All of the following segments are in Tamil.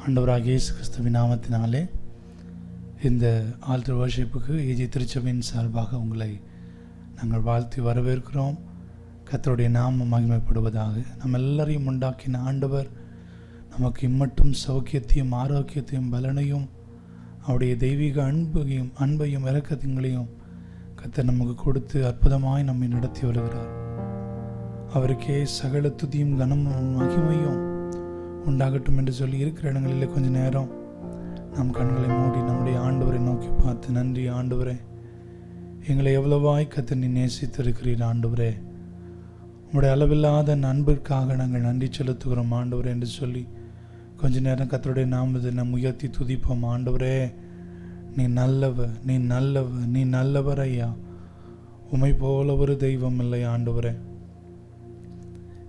ஆண்டவராகிய இயேசு கிறிஸ்துவின் நாமத்தினாலே இந்த ஆல்டர் வர்ஷிப்புக்கு ஏஜி திருச்சபையின் சார்பாக உங்களை நாங்கள் வாழ்த்தி வரவேற்கிறோம். கர்த்தருடைய நாமம் மகிமைப்படுவதாக. நம்ம எல்லாரையும் உண்டாக்கின ஆண்டவர் நமக்கு இம்மட்டும் சௌக்கியத்தையும் ஆரோக்கியத்தையும் பலனையும் அவருடைய தெய்வீக அன்பையும் இரக்கங்களையும் கர்த்தர் நமக்கு கொடுத்து அற்புதமாய் நம்மை நடத்தி வருகிறார். அவருக்கே சகல துதியும் கனமும் மகிமையும் உண்டாகட்டும் என்று சொல்லி இருக்கிற இடங்களில் கொஞ்ச நேரம் நம் கண்களை மூடி நம்முடைய ஆண்டவரை நோக்கி பார்த்து, நன்றி ஆண்டவரே, எங்களை எவ்வளவாய் கர்த்தர் நீ நேசித்திருக்கிறீர் ஆண்டவரே, உங்களுடைய அளவில்லாத அன்பிற்காக நாங்கள் நன்றி செலுத்துகிறோம் ஆண்டவரே என்று சொல்லி கொஞ்ச நேரம் கர்த்தருடைய நாமத்தை நம் உயர்த்தி துதிப்போம். ஆண்டவரே, நீ நல்லவர், நீ நல்லவர், நீ நல்லவர் ஐயா. உமை போல ஒரு தெய்வம் இல்லை ஆண்டவரே.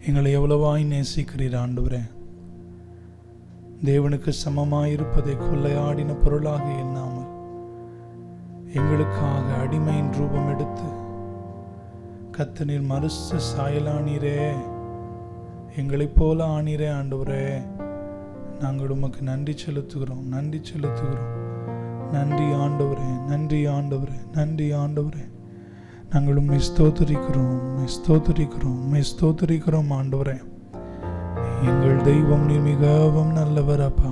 எங்களை எவ்வளவாய் நேசிக்கிறீர் ஆண்டவரே. தேவனுக்கு சமமாயிருப்பதை கொள்ளையாடின பொருளாக எண்ணாமல் எங்களுக்காக அடிமையின் ரூபம் எடுத்து கர்த்தர் மறுச சாயலானீரே, எங்களைப் போல ஆனீரே ஆண்டவரே. நாங்கள் உமக்கு நன்றி செலுத்துகிறோம், நன்றி செலுத்துகிறோம். நன்றி ஆண்டவரே, நன்றி ஆண்டவரே, நன்றி ஆண்டவரே. நாங்கள் உம்மை ஸ்தோத்திரிக்கிறோம், உம்மை ஸ்தோத்திரிக்கிறோம், உம்மை ஸ்தோத்திரிக்கிறோம் ஆண்டவரே. எங்கள் தெய்வம் நீ மிகவும் நல்லவர் அப்பா.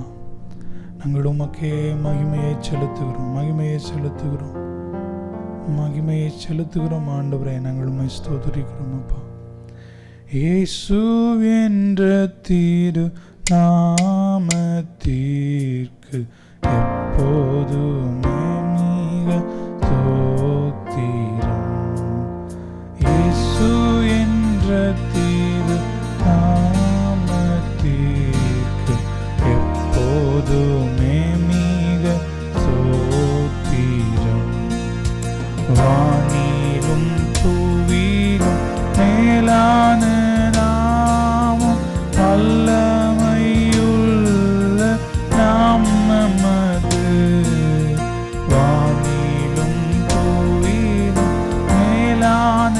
நாங்கள் உமக்கே மகிமையை செலுத்துகிறோம், மகிமையை செலுத்துகிறோம், மகிமையை செலுத்துகிறோம் ஆண்டவரே. நாங்கள் உம்மை ஸ்தோத்திரிக்கிறோம் அப்பா. இயேசு என்ற திரு நாமத்திற்கு எப்போதுமே மிக ஸ்தோத்திரம். இயேசு என்ற திரு நாமத்திற்கு எப்போதுமே மிக ஸ்தோத்திரம். வானிலும் பூவிலும் மேலான நாமம், வல்லமையுள்ள நாமமது. வானிலும் பூவிலும் மேலான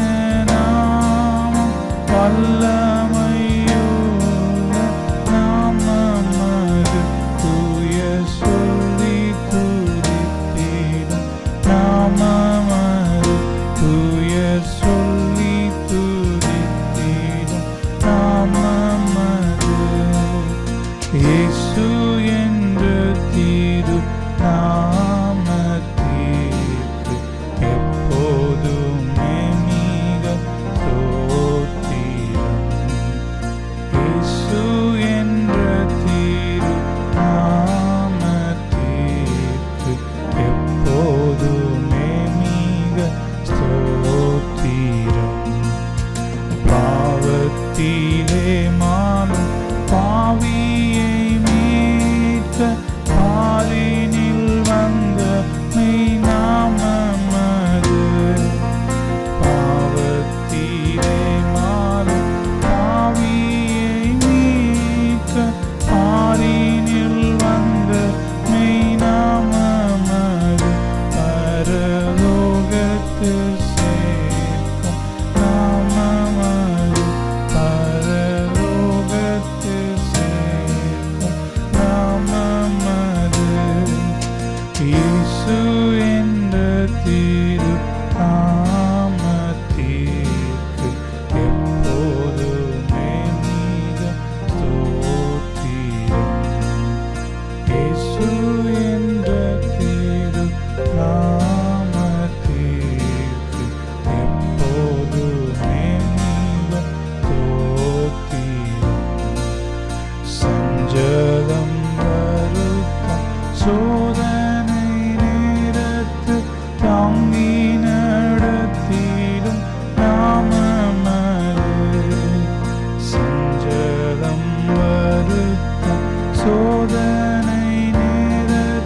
நாமம், வல்லமையுள்ள நாமமது. தூய சொல்லி துதித்திடும் நாமமது, தூய சொல்லி துதித்திடும் நாமமது. இயேசு என்ற திரு நாமத்திற்கு எப்போதுமே மிக ஸ்தோத்திரம். இயேசு என்ற திரு நாமத்திற்கு எப்போதுமே மிக ஸ்தோத்திரம். பாவத்திலே மானும் பாவியை மீட்க பாரினில் வந்த மெய் நாமமது. பாவத்திலே மானும் பாவியை மீட்க பாரினில் வந்த மெய் நாமமது. பரலோகத்தில் சேர்க்கும் நாமமது, பரலோகத்தில் சேர்க்கும் நாமமது. இயேசு என்ற திரு நாமத்திற்கு எப்போதுமே மிக ஸ்தோத்திரம். இயேசு என்ற திரு நாமத்திற்கு எப்போதுமே மிக ஸ்தோத்திரம். சஞ்சலம் வருத்தம் சோதனை நேரத்து தாங்கி நடத்திடும் நாமமது. சஞ்சலம் வருத்தம் சோதனை நேரத்து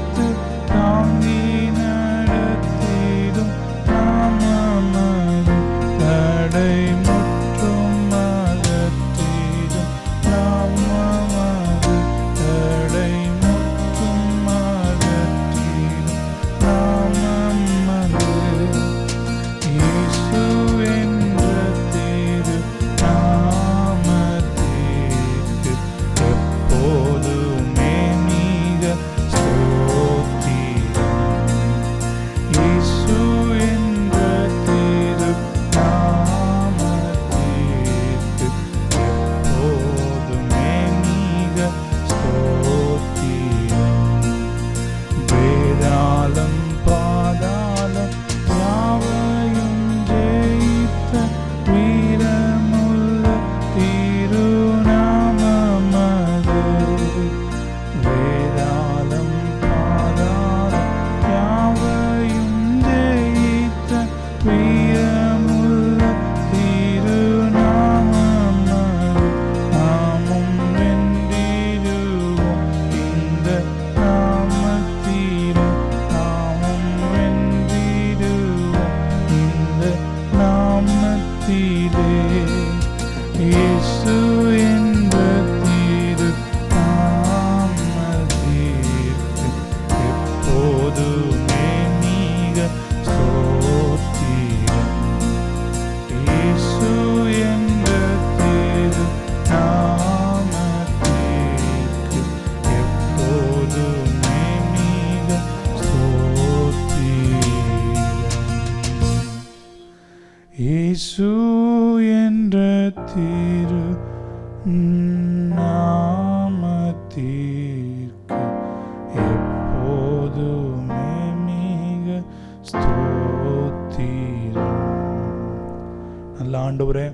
ஆண்டவரே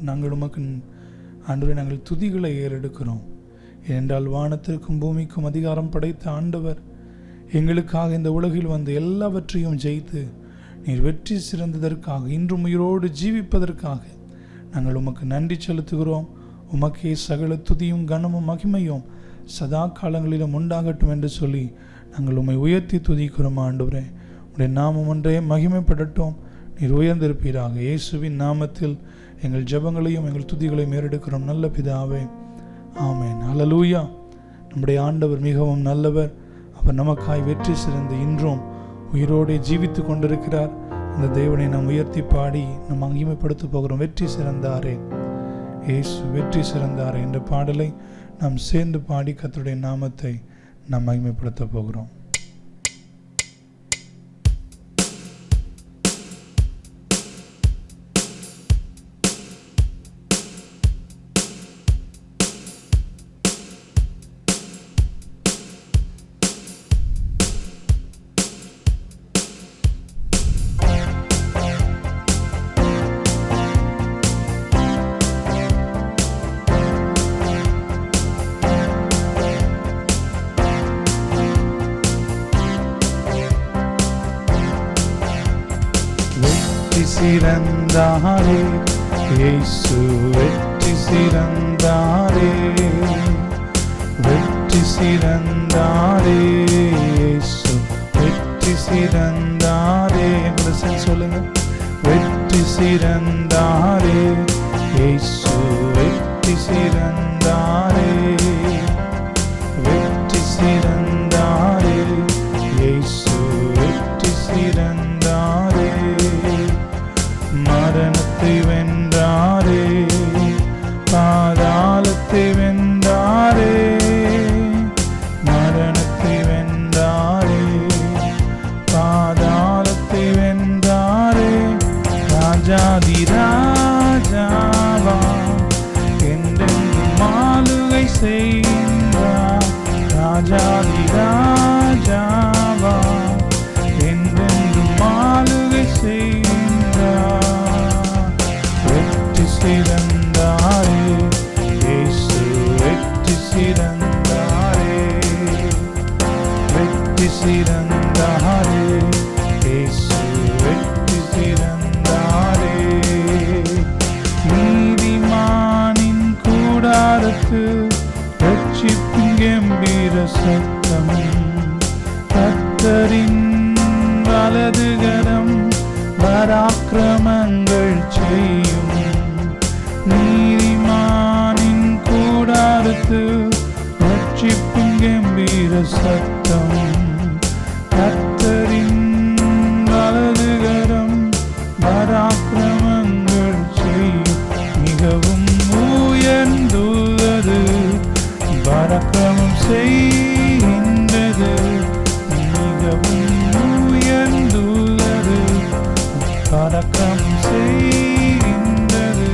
நாங்கள் உமக்கு ஆண்டவரே நாங்கள் துதிகளை ஏறெடுக்கிறோம். ஏனென்றால் வானத்திற்கும் பூமிக்கும் அதிகாரம் படைத்த ஆண்டவர் எங்களுக்காக இந்த உலகில் வந்து எல்லாவற்றையும் ஜெயித்து நீர் வெற்றி சிறந்ததற்காக இன்றும் உயிரோடு ஜீவிப்பதற்காக நாங்கள் உமக்கு நன்றி செலுத்துகிறோம். உமக்கே சகல துதியும் கனமும் மகிமையும் சதா காலங்களிலும் உண்டாகட்டும் என்று சொல்லி நாங்கள் உம்மை உயர்த்தி துதிக்கிறோம். ஆண்டவரே உடைய நாமம் ஒன்றே மகிமைப்படட்டும். நீர் உயர்ந்திருப்பீராக. இயேசுவின் நாமத்தில் எங்கள் ஜெபங்களையும் எங்கள் துதிகளையும் ஏறெடுக்கிறோம் நல்ல பிதாவே, ஆமென். அல்லேலூயா. நம்முடைய ஆண்டவர் மிகவும் நல்லவர். அவர் நமக்காய் வெற்றி சிறந்து இன்றும் உயிரோடு ஜீவித்து கொண்டிருக்கிறார். அந்த தேவனை நாம் உயர்த்தி பாடி நாம் மகிமைப்படுத்த போகிறோம். வெற்றி சிறந்தாரே, இயேசு வெற்றி சிறந்தாரே என்ற பாடலை நாம் சேர்ந்து பாடி கர்த்தருடைய நாமத்தை நாம் மகிமைப்படுத்த போகிறோம். சிறந்தாரே இயேசு வெற்றி சிறந்தாரே, வெற்றி சிறந்தாரே இயேசு வெற்றி சிறந்தாரே. சொல்லுங்க, வெற்றி சிறந்தாரே இயேசு வெற்றி சிறந்தாரே, வெற்றி சிறந்தாரே இயேசு வெற்றி சிறந்தாரே. மரணத்தை வென்றாரே, பாதாளத்தை வென்றாரே, மரணத்தை வென்றாரே, பாதாளத்தை வென்றாரே. ராஜாதி ராஜாவா என்றென்றும் ஆளுகை செய்கின்றார். ராஜாதி ராஜாவா என்றென்றும் ஆளுகை செய்கின்றார். வெற்றி சிறந்தாரே இயேசு வெற்றி சிறந்தாரே, வெற்றி சிறந்தாரே இயேசு வெற்றி சிறந்தாரே. நீதிமானின் கூடாரத்து ரட்சிப்பின் கம்பீர சத்தம், கர்த்தரின் வலதுகரம் பராக்கிரமங்கள் செய்யும். நீதிமானின் கூடாரத்து ரட்சிப்பின் கம்பீர சத்தம், கர்த்தரின் வலதுகரம் பராக்கிரமங்கள் செய்யும். மிகவும் உயர்ந்துள்ளது பராக்கிரமம் செய்கின்றது, மிகவும் உயர்ந்துள்ளது பராக்கிரமம் செய்கின்றது.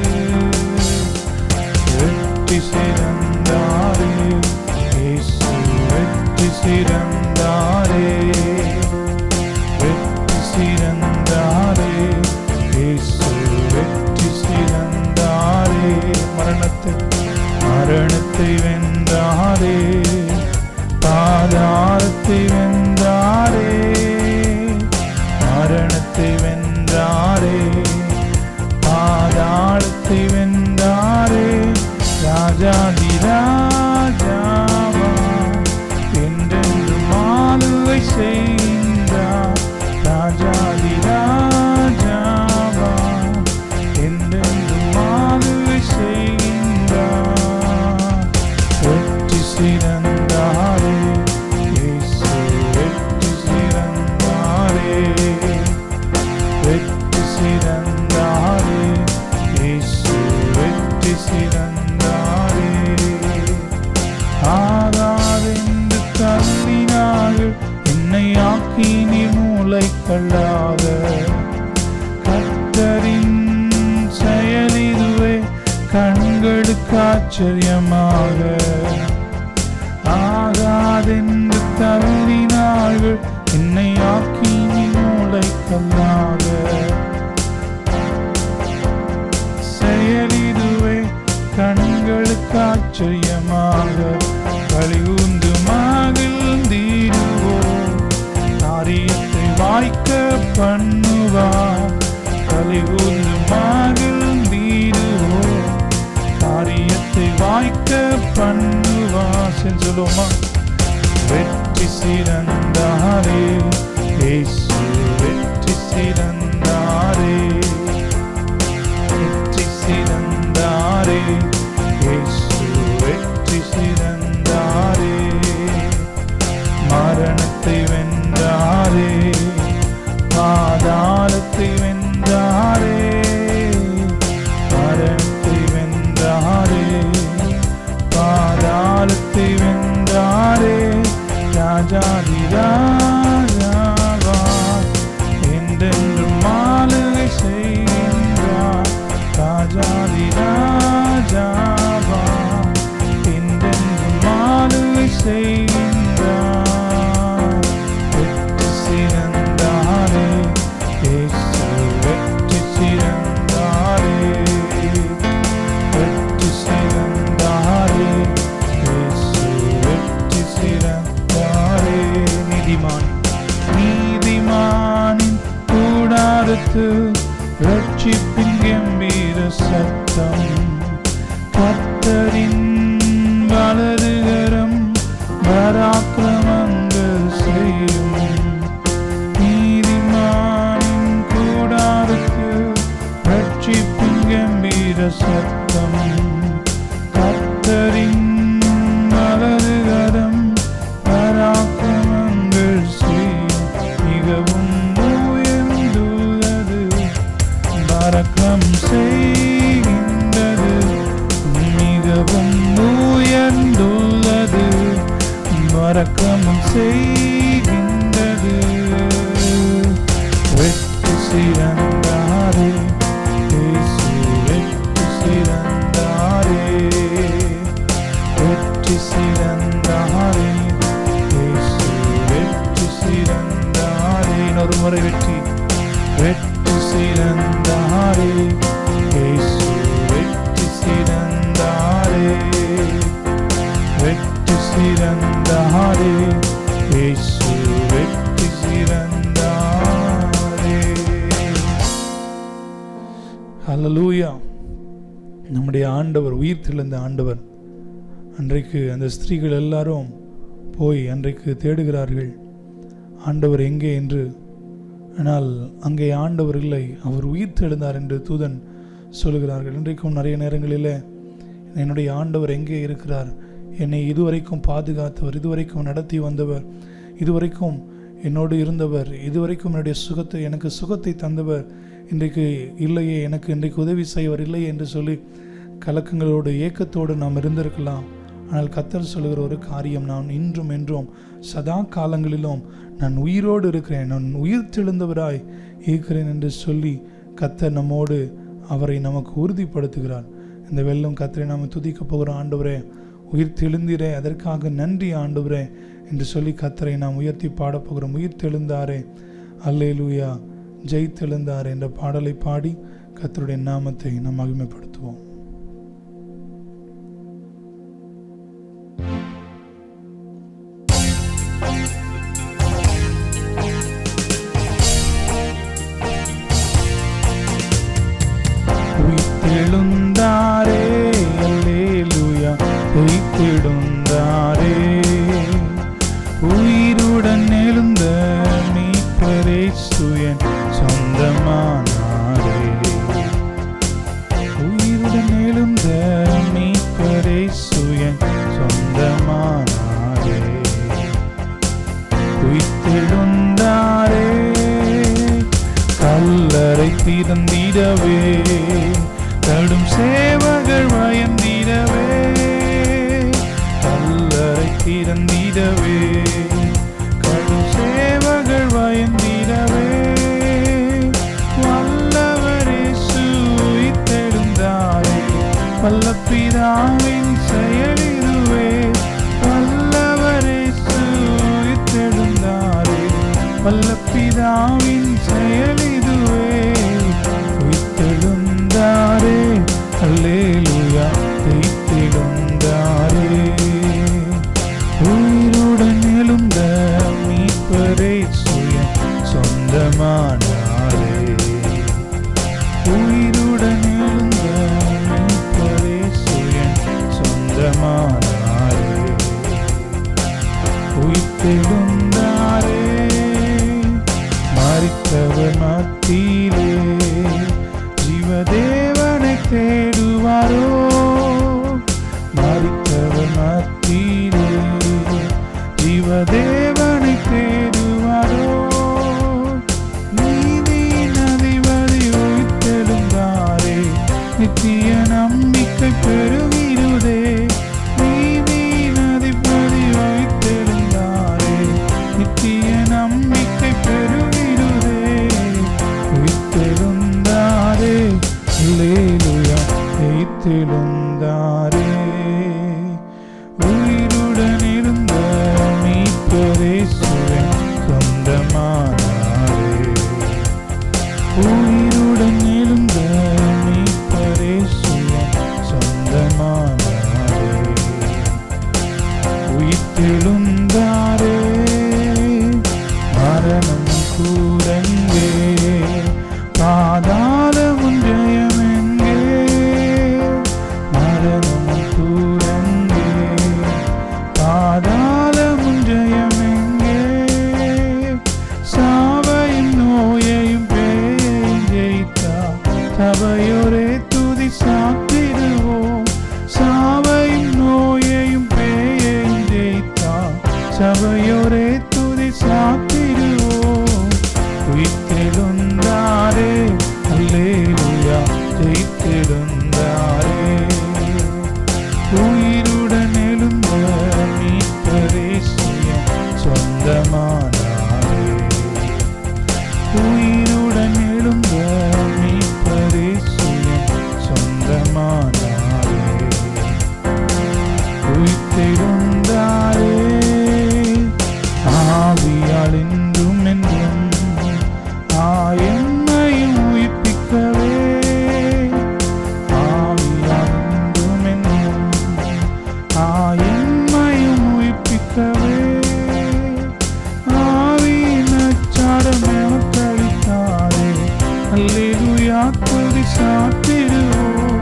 வெற்றி சிறந்தாரே இயேசு வெற்றி சிறந்தாரே, வெற்றி சிறந்தாரே இயேசு வெற்றி சிறந்தாரே. மரணத்தை வென்றாரே, பாதாளத்தை வென்றாரே, மரணத்தை வென்றாரே, பாதாளத்தை வென்றாரே. ராஜாதி ராஜாவா என்றென்றும் ஆளுகை செய்கின்றார். ராஜாதி ராஜாவா என்றென்றும் ஆளுகை செய்கின்றார். வெற்றி சிறந்தாரே இயேசு வெற்றி சிறந்தாரே, வெற்றி சிறந்தாரே இயேசு வெற்றி சிறந்தாரே. ஆகாதென்று தள்ளினார்கள் என்னை ஆக்கி நீ மூளைக்கல்லாக, கர்த்தரின் செயல் இதுவே கண்களுக்கு ஆச்சரியமாக. ஆகாதென்று தள்ளினார்கள் என்னை ஆக்கி நீ மூளைக்கல்லாக, கலிகூர்ந்து மகிழ்ந்திடுவோம். காரியத்தை வாய்க்க பண்ணுவார். கலிகூர்ந்து மகிழ்ந்திடுவோம். காரியத்தை வாய்க்க பண்ணுவார். சொல்லுமா? வெற்றி சிறந்தாரே இயேசு, வெற்றி சிறந்தாரே, வெற்றி சிறந்தாரே இயேசு, வெற்றி சிறந்தாரே. மரணத்தை வென்றாரே, பாதாளத்தை வென்றாரே, மரணத்தை வென்றாரே, பாதாளத்தை வென்றாரே. ராஜாதி ராஜாவார், என்றென்றும் மாளுகை செய்கின்றார். ராஜாதி ராஜாவார், என்றென்றும் மாளுகை செய்கின்றார். வெற்றி சிறந்தாரே இயேசு, வெற்றி சிறந்தாரே, வெற்றி சிறந்தாரே இயேசு, வெற்றி சிறந்தாரே. நீதிமானின் கூடாரத்து ரட்சிப்பின் கம்பீர சத்தம். கர்த்தரின் வலதுகரம் பராக்கிரமங்கள் செய்யும். நீதிமானின் கூடாரத்து ரட்சிப்பின் கம்பீர சத்தம். கர்த்தரின் வலதுகரம் பராக்கிரமங்கள் செய்யும். மிகவும் உயர்ந்துள்ளது, பராக்கிரம் செய்கின்றது. மிகவும் உயர்ந்துள்ளது, பராக்கிரமம் செய்கின்றது. வெற்றி சிறந்தாரே இயேசு, வெற்றி சிறந்தாரே, வெற்றி சிறந்தாரே இயேசு, வெற்றி சிறந்தாரே. இன்னொரு முறை வெற்றி, வெற்றி சிறந்தாரே இயேசு, வெற்றி சிறந்தாரே, வெற்றி சிறந்தாரே இயேசு, வெற்றி சிறந்தாரே. ஹல்லேலூயா. நம்முடைய ஆண்டவர், உயிர் தெழுந்த ஆண்டவர். அன்றைக்கு அந்த ஸ்திரீகள் எல்லாரும் போய் அன்றைக்கு தேடுகிறார்கள் ஆண்டவர் எங்கே என்று. ஆனால் அங்கே ஆண்டவர் இல்லை, அவர் உயிர் தெழுந்தார் என்று தூதன் சொல்கிறார்கள். இன்றைக்கும் நிறைய நேரங்களில் என்னுடைய ஆண்டவர் எங்கே இருக்கிறார், என்னை இதுவரைக்கும் பாதுகாத்தவர், இதுவரைக்கும் நடத்தி வந்தவர், இதுவரைக்கும் என்னோடு இருந்தவர், இதுவரைக்கும் என்னுடைய சுகத்தை, எனக்கு சுகத்தை தந்தவர் இன்றைக்கு இல்லையே, எனக்கு இன்றைக்கு உதவி செய்வர் இல்லையே என்று சொல்லி கலக்கங்களோடு ஏக்கத்தோடு நாம் இருந்திருக்கலாம். ஆனால் கர்த்தர் சொல்லுகிற ஒரு காரியம், நான் இன்றும் என்றும் சதா காலங்களிலும் நான் உயிரோடு இருக்கிறேன், நான் உயிர் தெழுந்தவராய் இருக்கிறேன் என்று சொல்லி கர்த்தர் நம்மோடு அவரை நமக்கு உறுதிப்படுத்துகிறார். இந்த வெள்ளம் கர்த்தரை நாம் துதிக்க போகிறோம். ஆண்டவரே உயிர் தெழுந்தீரே, அதற்காக நன்றி ஆண்டவரே என்று சொல்லி கர்த்தரை நாம் உயர்த்தி பாடப்போகிறோம். உயிர் தெழுந்தாரே, அல்லேலூயா, ஜெய் தெழுந்தாரே என்ற பாடலை பாடி கர்த்தருடைய நாமத்தை நாம் மகிமைப்படுத்துவோம். உயிர்த்தெழுந்தாரே, அல்லேலூயா, உயிர்த்தெழுந்தாரே, உயிருடன் எழுந்த மீட்பரே சுயன் சொந்தமானாரே, உயிருடன் எழுந்த மீட்பரே சுயன் சொந்தமானாரே. உயிர்த்தெழுந்தாரே, கல்லறை திறந்திடவே, கடும் சேவகர் பயந்திடவே, கல்லறை திறந்திடவே, கடும் சேவகர் பயந்திடவே, வல்லவரே உயிர்த்தெழுந்தாரே, வல்லபிதாவின் செயலிதுவே, வல்லவரே உயிர்த்தெழுந்தாரே, வல்லபிதாவின் செயலிதுவே. உயிர்த்தெழுந்தாரே, அல்லேலூயா, உயிர்த்தெழுந்தாரே, உயிர்த்தெழுந்தாரே, மரித்தவர் மத்தியிலே ஜீவதேவனை தேடுவாரோ, மரித்தவர் மத்தியிலே ஜீவதேவனை தேடுவாரோ. நீதியின் அதிபதி உயிர்த்தெழுந்தாரே, நித்திய நம்பிக்கை பெருகிருதே. நீதியின் அதிபதி உயிர்த்தெழுந்தாரே, நித்திய நம்பிக்கை பெருகிருதே. உயிர்த்தெழுந்தாரே, அல்லேலூயா, உயிர்த்தெழுந்தாரே. உயிருடன் இருந்த மீட்பரேசுவின் சொந்தமானாரே, உயிருடன் எழுந்த மீட்பரேசுவின் சொந்தமானாரே. உயிர்த்தெழுந்தாரே, மரணம் கூரங்கே, பாதாளமும் ஜெயமெங்கே. மரணம் கூரங்கே, பாதாளமும் ஜெயமெங்கே. சாவையும் நோயையும் பேயையும் ஜெயித்தார், சபையோரே துதி சாத்திடுவோம். சாவையும் நோயையும் பேயையும் ஜெயித்தார், சபையோரே துதி சாத்திடுவோம். உயிர்த்தெழுந்தாரே, அல்லேலூயா, ஜெயித்தெழுந்தாரே. உயிருடன் எழுந்த மீட்பரேசுவின் சொந்தமானாரே, உயிருடன் எழுந்த மீட்பரேசுவின் சொந்தமானாரே. உயிர்த்தெழுந்தாரே, ஆவியால் என்றும் என்றும் என்னையும் உயிர்ப்பிக்கவே. ஆவியால் என்றும் என்றும் என்னையும் உயிர்ப்பிக்கவே. ஆவியின் அச்சாரம் எமக்களித்தாரே, அல்லேலூயா, துதி சாத்திடுவோம்.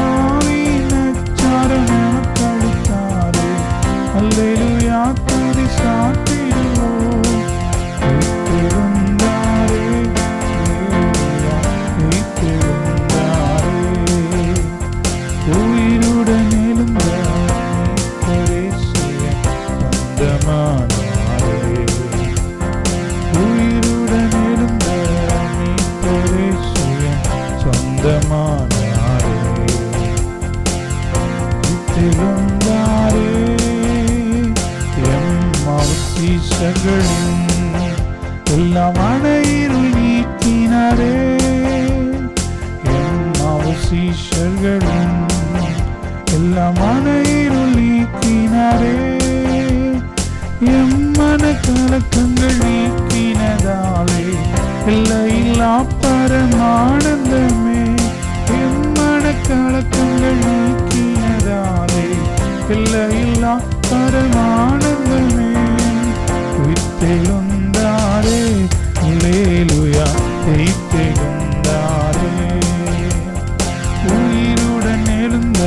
ஆவியின் அச்சாரம் எமக்களித்தாரே, அல்லேலூயா, துதி சாத்திடுவோம். உயிர்த்தெழுந்தாரே, அல்லேலூயா, உயிர்த்தெழுந்தாரே. உயிருடன் எழுந்த மீட்பரேசுவின் சொந்தமானாரே, உயிருடன் எழுந்த மீட்பரேசுவின் சொந்தமானாரே. உயிர்த்தெழுந்தாரே, எம்மாவுஸ் சீஷர்களின் எல்லாம் அனையிருள் நீக்கினாரே. எம்மாவுஸ் சீஷர்களின் எல்லாம் அனையிருள் நீக்கினாரே. எம்மன கலக்கங்கள் நீக்கினதாலே எல்லையில்லா பரமானந்தமே. எம்மன கலக்கங்கள் நீக்கினதாலே எல்லையில்லா பரமானந்தமே. உயிர்த்தெழுந்தாரே, அல்லேலூயா, உயிர்த்தெழுந்தாரே. உயிருடன் எழுந்த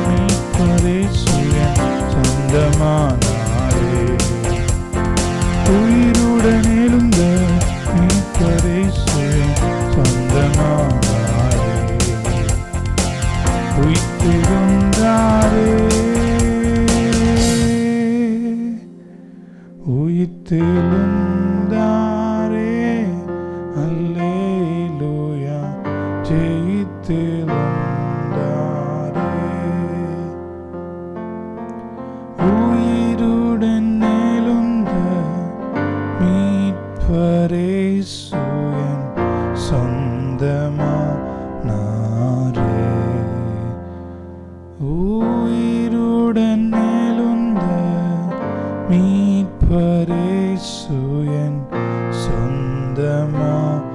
மீட்பரேசுவின் சொந்தமானாரே, உயிருடன் எழுந்த மீட்பரேசுவின் சொந்தமானாரே. உயிர்த்தெழுந்தாரே, உயிர்த்தெழுந்தாரே, அல்லேலூயா, ஜெயித்தெழுந்தாரே. உயிருடன் எழுந்த மீட்பரேசுவின் சொந்தமானாரே, உயிருடன் எழுந்த மீட்பரேசுவின் சொந்தமானாரே.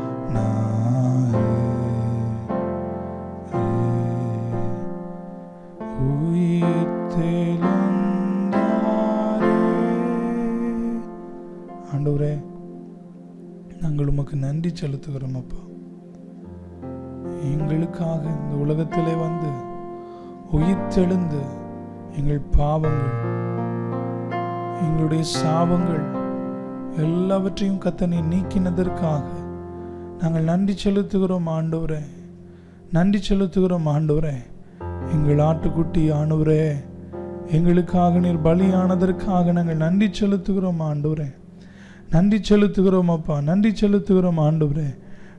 உயிர்த்தெழுந்தாரே. ஆண்டவரே, நாங்கள் உமக்கு நன்றி செலுத்துகிறோம் அப்பா. எங்களுக்காக இந்த உலகத்திலே வந்து உயிர்த்தெழுந்து எங்கள் பாவங்கள் எங்களுடைய சாபங்கள் எல்லாவற்றையும் கர்த்தர் நீக்கினதற்காக நாங்கள் நன்றி செலுத்துகிறோம் ஆண்டவரே. நன்றி செலுத்துகிறோம் ஆண்டவரே. எங்கள் ஆட்டுக்குட்டி ஆண்டவரே, எங்களுக்காக நீர் பலியானதற்காக நாங்கள் நன்றி செலுத்துகிறோம் ஆண்டவரே. நன்றி செலுத்துகிறோம் அப்பா, நன்றி செலுத்துகிறோம் ஆண்டவரே.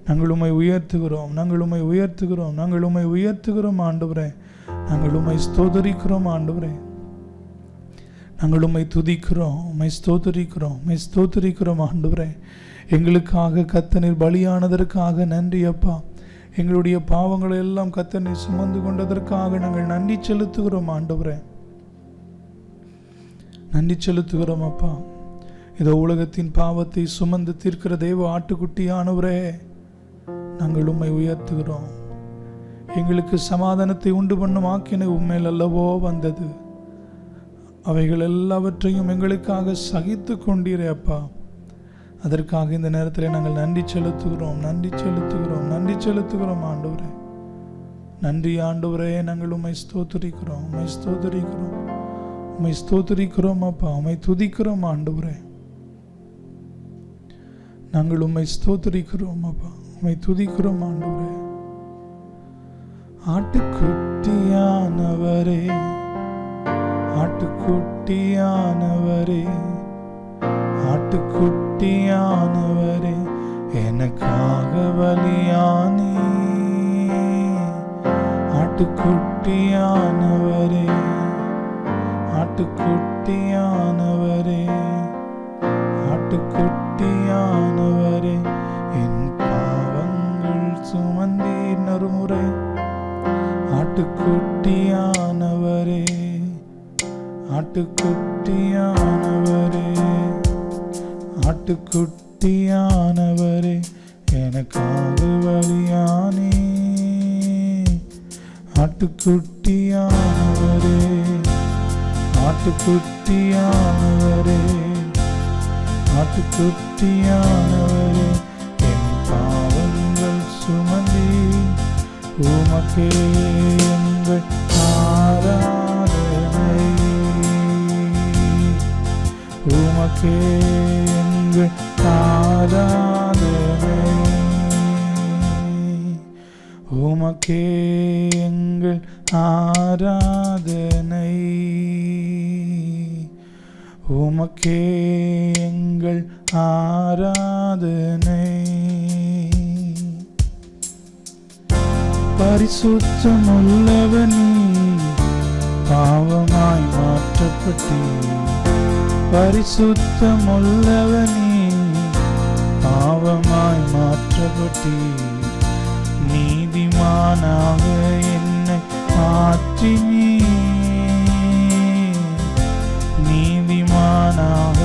நாங்கள் உம்மை உயர்த்துகிறோம், நாங்கள் உம்மை உயர்த்துகிறோம், நாங்கள் உம்மை உயர்த்துகிறோம் ஆண்டவரே. நாங்கள் உம்மை ஸ்தோத்தரிக்கிறோம் ஆண்டவரே. நாங்கள் உம்மை துதிக்கிறோம், உம்மை ஸ்தோத்தரிக்கிறோம், உம்மை ஸ்தோத்தரிக்கிறோம் ஆண்டவரே. எங்களுக்காக கர்த்தர் நீர் பலியானதற்காக நன்றி அப்பா. எங்களுடைய பாவங்களை எல்லாம் கர்த்தர் நீர் சுமந்து கொண்டதற்காக நாங்கள் நன்றி செலுத்துகிறோம் ஆண்டவரே. நன்றி செலுத்துகிறோம் அப்பா. இதோ உலகத்தின் பாவத்தை சுமந்து தீர்க்கிற தேவ ஆட்டுக்குட்டியானவரே, நாங்கள் உம்மை உயர்த்துகிறோம். எங்களுக்கு சமாதானத்தை உண்டு பண்ணும் ஆக்கினை உண்மையில் அல்லவோ வந்தது. அவைகள் எல்லாவற்றையும் எங்களுக்காக சகித்து கொண்டீரே அப்பா. அதற்காக இந்த நேரத்தில் நாங்கள் நன்றி செலுத்துகிறோம், நன்றி செலுத்துகிறோம், நன்றி செலுத்துகிறோம் ஆண்டவரே. நன்றி ஆண்டவரே. நாங்கள் உம்மை ஸ்தோத்தரிக்கிறோம், உம்மை ஸ்தோத்தரிக்கிறோம், உம்மை ஸ்தோத்தரிக்கிறோம் அப்பா. உம்மை துதிக்கிறோம் ஆண்டவரே. நாங்கள் உம்மை ஸ்தோத்தரிக்கிறோம் அப்பா, உம்மை துதிக்கிறோம் ஆண்டவரே. ஆட்டுக்குட்டியானவரே, ஆட்டுக்குட்டியானவரே, ஆட்டுக்குட்டியானவரே, எனக்காக பலியானே. ஆட்டுக்குட்டியானவரே, ஆட்டுக்குட்டியானவரே, ஆட்டுக்குட்டியானவரே, என் பாவங்கள் சுமந்தீர் நறுமுறை. ஆட்டுக்குட்டியானவரே, ஆட்டுக்குட்டியானவரே, ஆட்டுக்குட்டியானவரே, எனக்காக பலியானே. ஆட்டுக்குட்டியானவரே, ஆட்டுக்குட்டியானவரே, ஆட்டுக்குட்டியானவரே, என் பாவங்கள் சுமந்தி உமக்கே எங்கள் ஆராதனை. உமக்கே எங்கள் ஆராதனை. உமக்கே எங்கள் ஆராதனை. உமக்கே எங்கள் ஆராதனை. பரிசுத்தமுள்ளவனே, பாவமாய் மாற்றப்பட்டீர். பரிசுத்தமுள்ளவனே, பாவமாய் மாற்றப்பட்டீர். நீதிமானாக என்னை மாற்றினீர். நீதிமானாக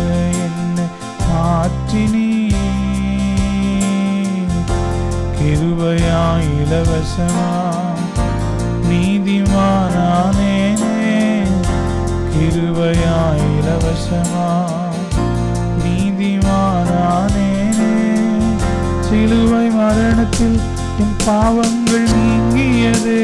என்னை மாற்றினீர். கிருபையாய் இலவசமாய் நீதிமானானேனே. கிருபையாய் இலவசமாய் நீதிமானானேனே. சிலுவை மரணத்தில் என் பாவங்கள் நீங்கியதே.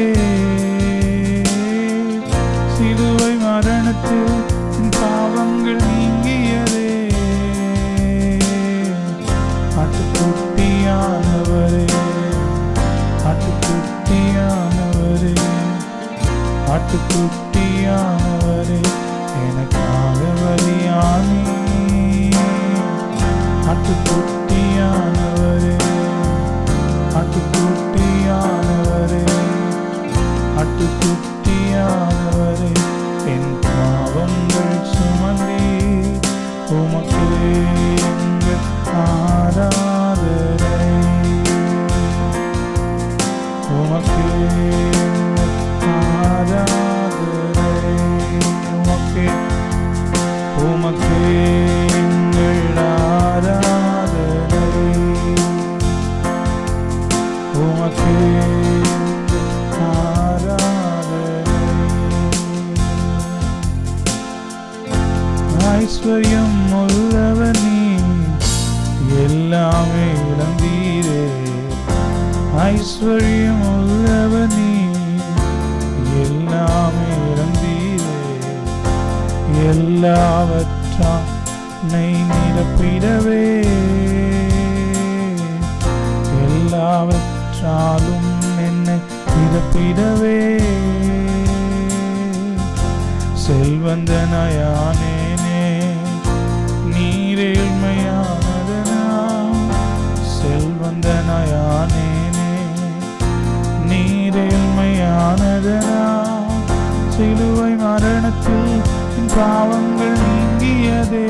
சிலுவை மரணத்தில் என் பாவங்கள் நீங்கியதே. ஆட்டுக்குட்டியானவரே, ஆட்டுக்குட்டியானவரே, ஆட்டுக்குட்டியானவரே, எனக்காக பலியானே. ஆட்டுக்குட்டியானவரே, ஆட்டுக்குட்டியானவரே, ஆட்டுக்குட்டியானவரே, என் பாவங்கள் சுமந்தீர். உமக்கே எங்கள் ஆராதனை. உமக்கே எங்கள் ஆராதனை. உமக்கே, உமக்கே எங்கள் ஆராதனை. உமக்கே ஆராதனை. ஐஸ்வர்யம் உள்ளவனே, எல்லாமே இழந்தீரே. ஐஸ்வர்யம் உள்ளவனே, எல்லாமே இழந்தீரே. எல்லாவற்றையும் எல்லாவற்றால் என்னை நிரப்பிடவே, எல்லாவற்றாலும் என்னை நிரப்பிடவே, செல்வந்தனாயானேனே நீரேழ்மையானதனா, செல்வந்தனாயானேனே நீரேழ்மையானதனா, சிலுவை மரணத்தில் என் பாவங்கள் நீங்கியதே,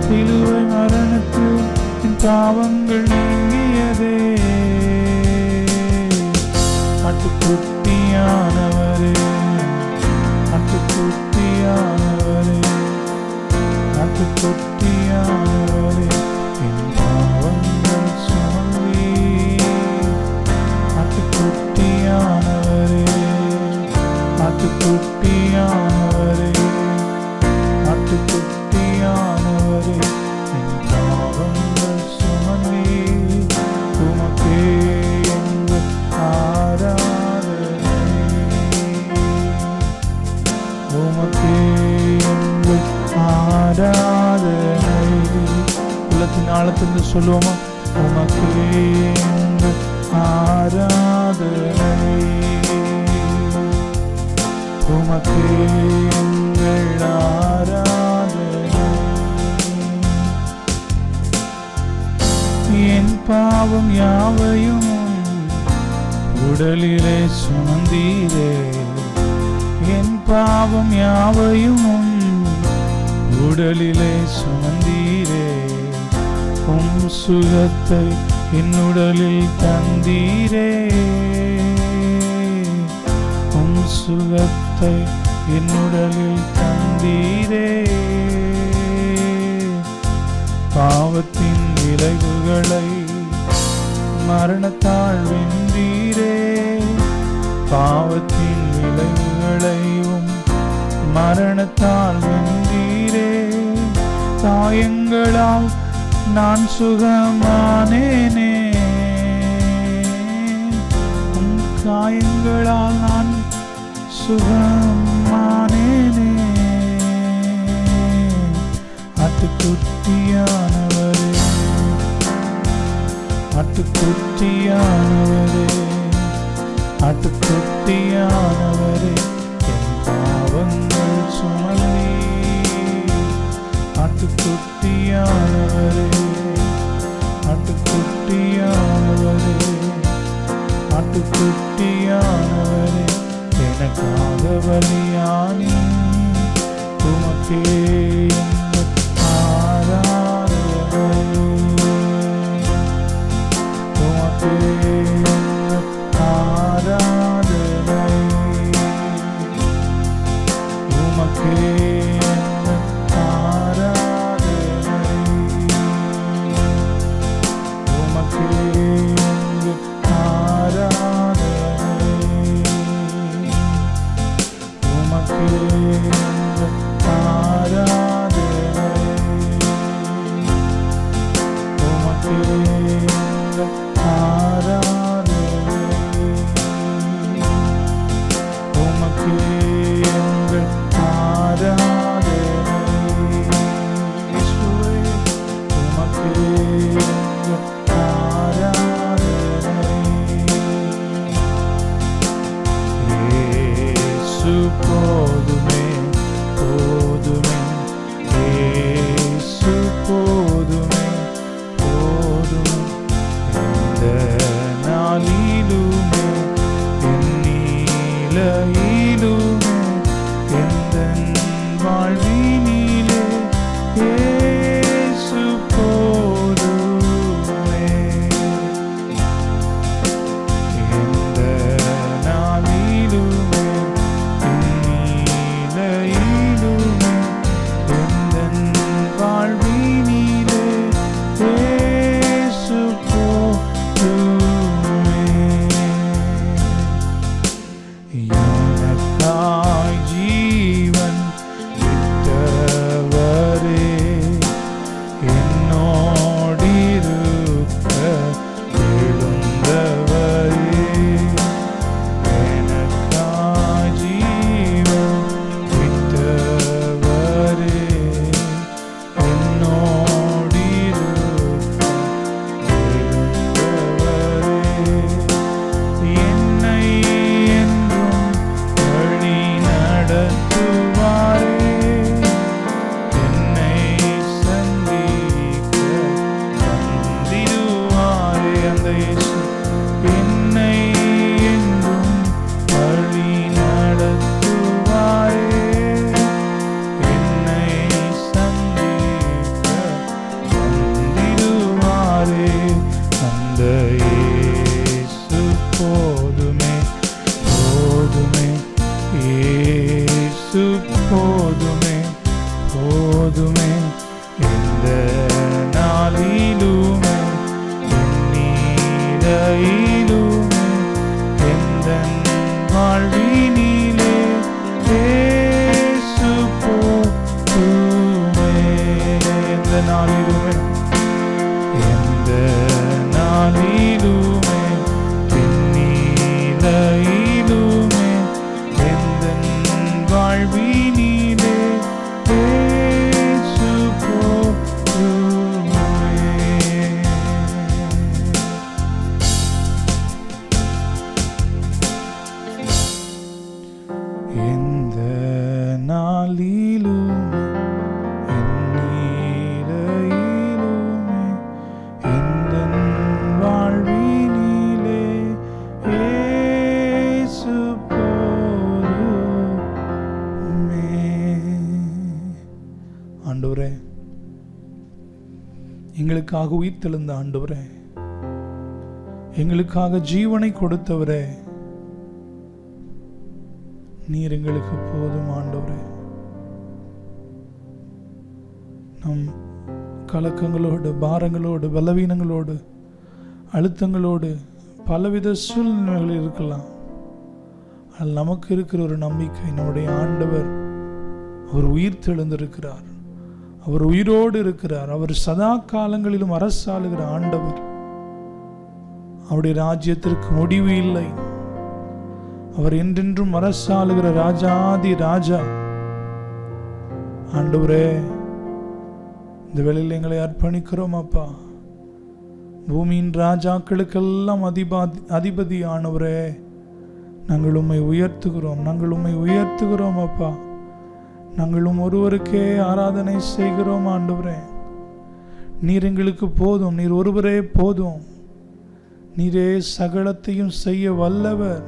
சிலுவை மரணத்தில் என் பாவங்கள் நீங்கியதே, ஆட்டுக்குட்டியானவரே, ஆட்டுக்குட்டியானவரே, ஆட்டுக்குட்டியானவரே, என் பாவங்கள் சுமந்தீர், ஆட்டுக்குட்டியானவரே, ஆட்டுக்குட்டியானவரே, ஆட்டுக்குட்டியானவரே, என் பாவங்கள் சுமந்தீர், உமக்கே எங்கள் ஆராதனை, உமக்கே எங்கள் ஆராதனை. உள்ளத்தின் ஆழத்திலிருந்து சொல்லுவோமா? உமக்கே எங்கள் ஆராதனை, உமக்கே எங்கள் ஆராதனை. என் பாவம் யாவையும் உடலிலே சுமந்தீரே, என் பாவம் யாவையும் உடலிலே சுமந்தீரே, உம் சுகத்தை என் உடலில் தந்தீரே, உம் சுகத்தை என் உடலில் தந்தீரே, பாவத்தின் விளைவுகளை மரணத்தால் வென்றீரே, பாவத்தின் விளைவுகளையும் மரணத்தால் வென்றீரே, காயங்களால் நான் சுகமானேனே, உம் காயங்களால் நான் சுகமானேனே, ஆட்டுக்குட்டியானவரே, ஆட்டுக்குட்டியானவரே, ஆட்டுக்குட்டியானவரே, என் பாவங்கள் சுமந்தீர், ஆட்டுக்குட்டியானவரே, ஆட்டுக்குட்டியானவரே, ஆட்டுக்குட்டியானவரே, எனக்காக பலியானி, உமக்கே எங்கள் ஆராதனை, உமக்கே எங்கள் ஆராதனை, உமக்கே எங்கள் ஆராதனை, உமக்கே எங்கள் ஆராதனை, உமக்கே எங்கள் ஆராதனை, உமக்கே எங்கள் ஆராதனை, உமக்கே எங்கள் ஆராதனை. நாளிலுமே எந்த நாளிலுமே பின்னிலையிலுமே எந்த வாழ்வினிலே இயேசு போதுமே. எந்த நாளிலுமே எந்நிலையிலுமே எந்தன் வாழ்வினிலே இயேசு போதுமே. ஆண்டவரே, எங்களுக்காக உயிர்த்தெழுந்த ஆண்டவரே, எங்களுக்காக ஜீவனை கொடுத்தவரே, நீர் எங்களுக்கு போதும் ஆண்டவரே. நம் கலக்கங்களோடு, பாரங்களோடு, பலவீனங்களோடு, அழுத்தங்களோடு பலவித சூழ்நிலைகள் இருக்கலாம். ஆனால் நமக்கு இருக்கிற ஒரு நம்பிக்கை, நம்முடைய ஆண்டவர் அவர் உயிர் தெழுந்திருக்கிறார், அவர் உயிரோடு இருக்கிறார், அவர் சதா காலங்களிலும் அரசாளுகிற ஆண்டவர். அவருடைய ராஜ்யத்திற்கு முடிவு இல்லை, அவர் என்றென்றும் அரசாளுகிற ராஜாதி ராஜா. ஆண்டவரே, இந்த வேளையில் எங்களை அர்ப்பணிக்கிறோம் அப்பா. பூமியின் ராஜாக்களுக்கெல்லாம் அதிபதி ஆனவரே, நாங்கள் உம்மை உயர்த்துகிறோம், நாங்கள் உம்மை உயர்த்துகிறோம் அப்பா. நாங்களும் ஒருவருக்கே ஆராதனை செய்கிறோம் ஆண்டவரே. நீர் எங்களுக்கு போதும், நீர் ஒருவரே போதும். நீரே சகலத்தையும் செய்ய வல்லவர்.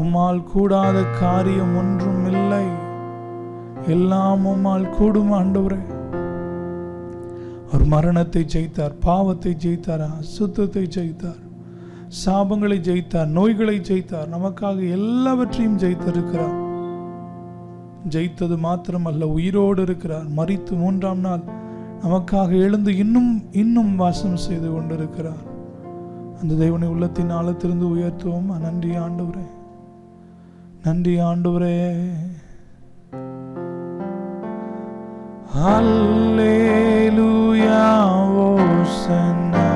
உம்மால் கூடாத காரியம் ஒன்றும் இல்லை, எல்லாம் உம்மால் கூடும் ஆண்டவரே. அவர் மரணத்தை ஜெயித்தார், பாவத்தை ஜெயித்தார், அசுத்தத்தை ஜெயித்தார், சாபங்களை ஜெயித்தார், நோய்களை ஜெயித்தார், நமக்காக எல்லாவற்றையும் ஜெயித்திருக்கிறார். ஜெயித்தது மாத்திரமல்ல, உயிரோடு இருக்கிறார். மரித்து 3ஆம் நாள் நமக்காக எழுந்து இன்னும் வாசம் செய்து கொண்டிருக்கிறார். அந்த தேவனை உள்ளத்தின் ஆழத்திலிருந்து உயர்த்துவோம். நன்றி ஆண்டவரே, நன்றி ஆண்டவரே. அல்லேலூயா ஓசன்னா,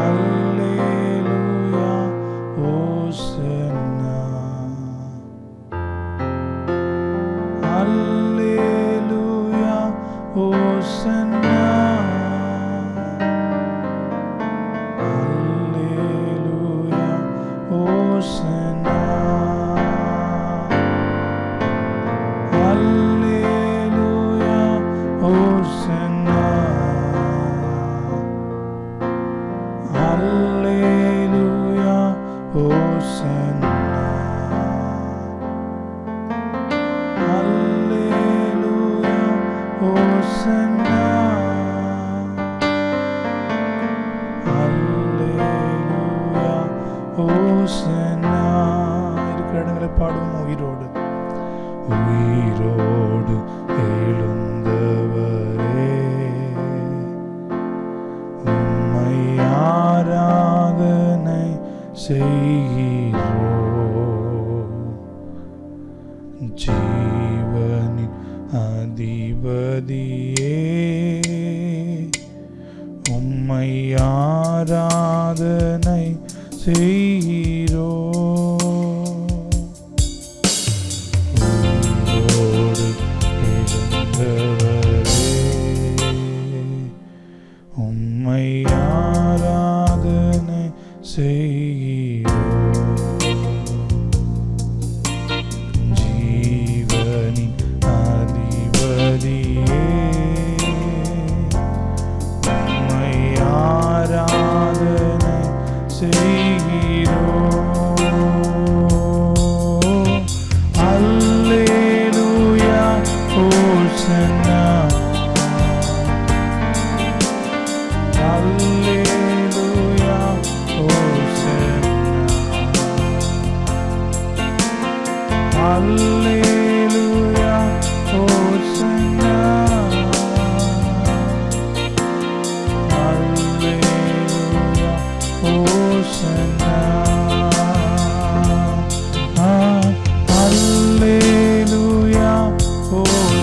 அல்லேலூயா ஓசன்னா, அல்லேலூயா ஓசன்னா, அல்லேலூயா ஓசன்னா, அல்லேலூயா ஓசன்னா, அல்லேலூயா ஓசன்னா, அல்லேலூயா ஓசன்னா, அல்லேலூயா ஓசன்னா. இருக்கிற இடங்களை பாடுவோம். உயிரோடு உயிரோடு எழுந்தவரே, உம்மை ஆராதனை செய்கிறோம். ஜீவனின் அதிபதியே, உம்மை ஆராதனை செய்கிறோம். உம்மை ஆராதனை செய்கிறோம். ஜீவனின் அதிபதியே, உம்மை ஆராதனை செய்கிறோம். அல்லேலூயா ஓசன்னா, அல்லேலூயா ஓசன்னா, அல்லேலூயா ஓசன்னா, அல்லேலூயா ஓசன்னா, அல்லேலூயா ஓசன்னா.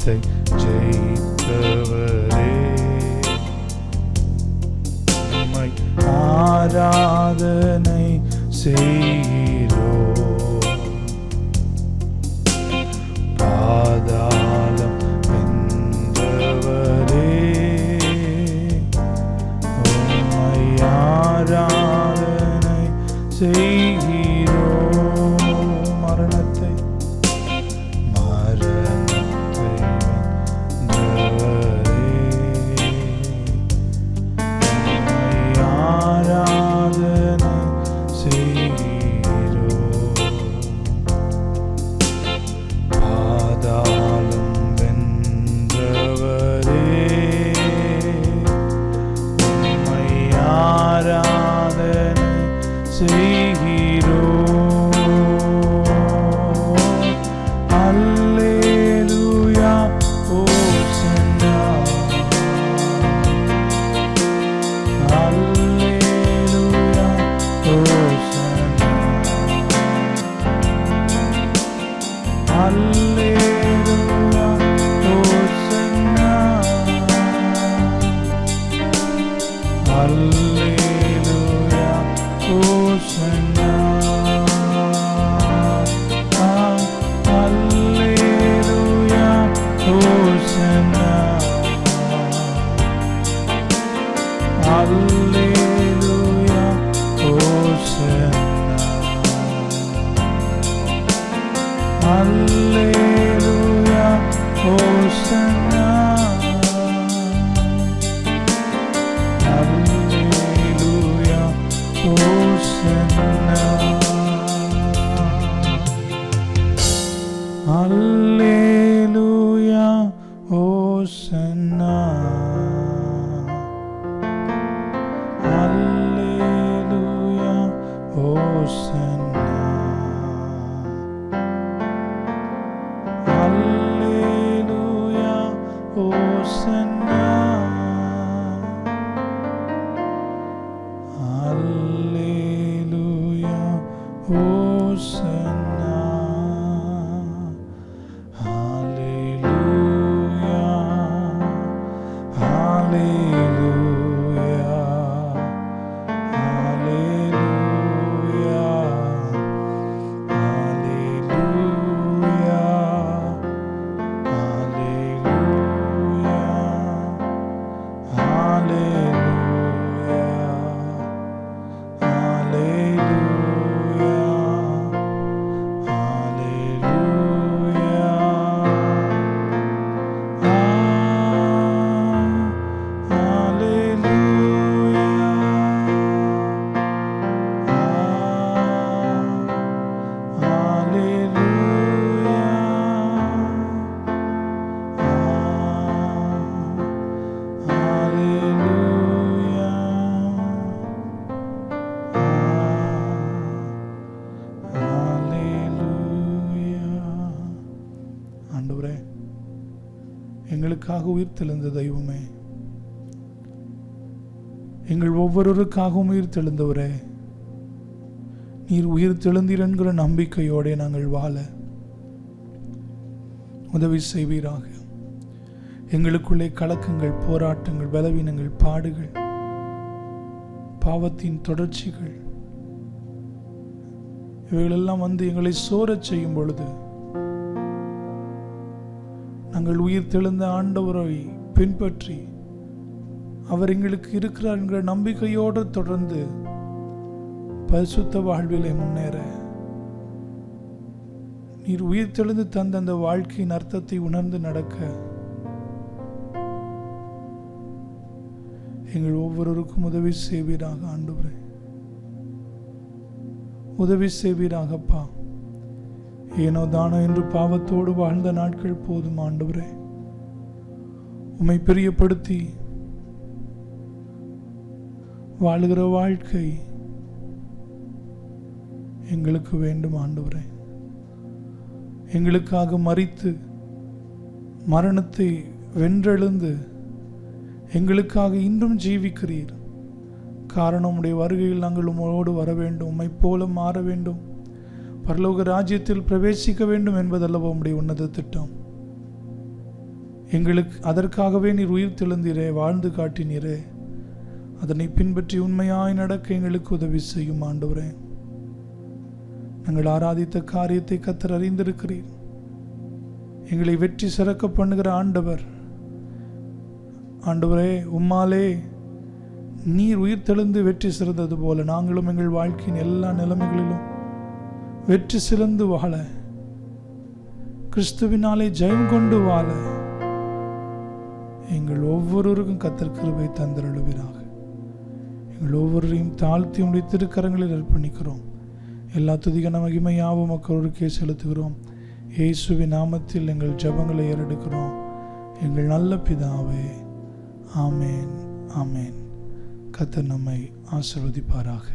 மரணத்தை ஜெயித்தவரே, உம்மை ஆராதனை செய்கிறோம். பாதாளம் வென்றவரே, உம்மை ஆராதனை செய்கிறோம். மரணத்தை வென்றவரே, உம்மை ஆராதனை செய்கிறோம். பாதாளம் வென்றவரே, உம்மை ஆராதனை செய்கிறோம். அல்லேலூயா ஓசன்னா, அல்லேலூயா ஓசன்னா, அல்லேலூயா ஓசன்னா, அல்லேலூயா ஓசன்னா, அல்லேலூயா ஓசன்னா, அல்லேலூயா ஓசன்னா, அல்லேலூயா ஓசன்னா, அல்லேலூயா ஓசன்னா, அல்லேலூயா ஓசன்னா, அல்லேலூயா ஓசன்னா, அல்லேலூயா ஓசன்னா, அல்லேலூயா ஓசன்னா, ஹல்லேலூயா, ஹல்லேலூயா, ஹல்லேலூயா, ஹல்லேலூயா, ஹல்லேலூயா, ஹல்லேலூயா, ஆண்டவரே, எங்களுக்காக உயிர்த்தெழுந்த தெய்வமே, எங்கள் ஒவ்வொருவருக்காகவும் உயிர்த்தெழுந்தவரே, நீர் உயிர்த்தெழுந்தீர் என்கிற நம்பிக்கையோட நாங்கள் வாழ உதவி செய்வீராக. எங்களுக்குள்ளே கலக்கங்கள், போராட்டங்கள், பலவீனங்கள், பாடுகள், பாவத்தின் தொடர்ச்சிகள் இவைகளெல்லாம் வந்து எங்களை சோரச் செய்யும் பொழுது நாங்கள் உயிர்த்தெழுந்த ஆண்டவரை பின்பற்றி அவர் எங்களுக்கு இருக்கிறார் என்கிற நம்பிக்கையோடு தொடர்ந்து பரிசுத்த வாழ்விலே முன்னேற நீர் உயிர்த்தெழுந்து தந்த அந்த வாழ்க்கையின் அர்த்தத்தை உணர்ந்து நடக்க எங்கள் ஒவ்வொருவருக்கும் உதவி செய்வீராக. ஆண்டவரே, உதவி செய்வீராகப்பா. ஏனோ தானோ என்று பாவத்தோடு வாழ்ந்த நாட்கள் போதும். ஆண்டவரே, உம்மை பிரியப்படுத்தி வாழுகிற வாழ்க்கை எங்களுக்கு வேண்டும். ஆண்டவரே, எங்களுக்காக மரித்து மரணத்தை வென்றெழுந்து எங்களுக்காக இன்றும் ஜீவிக்கிறீர். காரணம் உடைய வருகையில் நாங்கள் உம்மோடு வர வேண்டும், உம்மை போல மாற வேண்டும், பரலோக ராஜ்யத்தில் பிரவேசிக்க வேண்டும் என்பதல்லவா உம்முடைய உன்னத திட்டம். எங்களுக்கு அதற்காகவே நீர் உயிர் தெழுந்தீரே, வாழ்ந்து காட்டினீரே. அதனை பின்பற்றி உண்மையாய் நடக்க எங்களுக்கு உதவி செய்யும் ஆண்டவரே. நாங்கள் ஆராதித்த காரியத்தை கர்த்தர் அறிந்திருக்கிறீர். எங்களை வெற்றி சிறக்க பண்ணுகிற ஆண்டவர். ஆண்டவரே, உம்மாலே நீர் உயிர் தெழுந்து வெற்றி சிறந்தது போல நாங்களும் எங்கள் வாழ்க்கையின் எல்லா நிலைமைகளிலும் வெற்றி சிறந்து வாழ, கிறிஸ்துவினாலே ஜெயம் கொண்டு வாழ எங்கள் ஒவ்வொருவருக்கும் கர்த்தர் கிருபை தந்தருளுவீராக. எங்கள் ஒவ்வொருவரையும் தாழ்த்தி உடைய திருக்கரங்களில் அர்ப்பணிக்கிறோம். எல்லா துதிகன மகிமை யாவும் மக்களுக்கே செலுத்துகிறோம். இயேசுவின் நாமத்தில் எங்கள் ஜெபங்களை ஏறெடுக்கிறோம். எங்கள் நல்ல பிதாவே, ஆமேன், ஆமேன். கர்த்தர் நம்மை ஆசீர்வதிப்பாராக.